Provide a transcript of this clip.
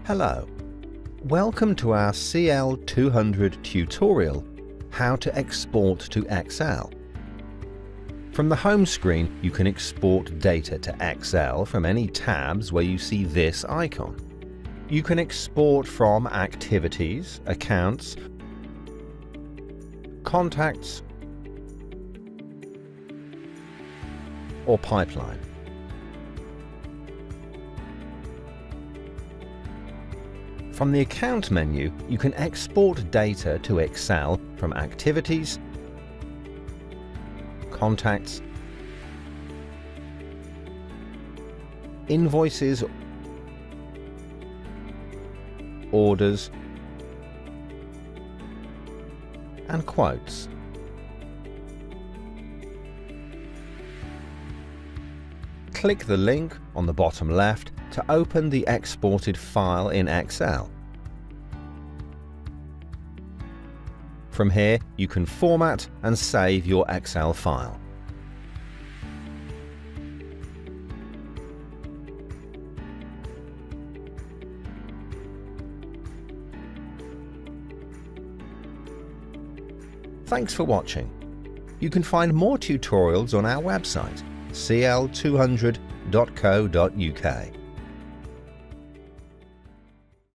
Hello, welcome to our CL200 tutorial, How to Export to Excel. From the home screen, you can export data to Excel from any tabs where you see this icon. You can export from Activities, Accounts, Contacts, or Pipeline. From the Account menu, you can export data to Excel from Activities, Contacts, Invoices, Orders, and Quotes. Click the link on the bottom left to open the exported file in Excel. From here, you can format and save your Excel file. Thanks for watching. You can find more tutorials on our website, CL200.co.uk.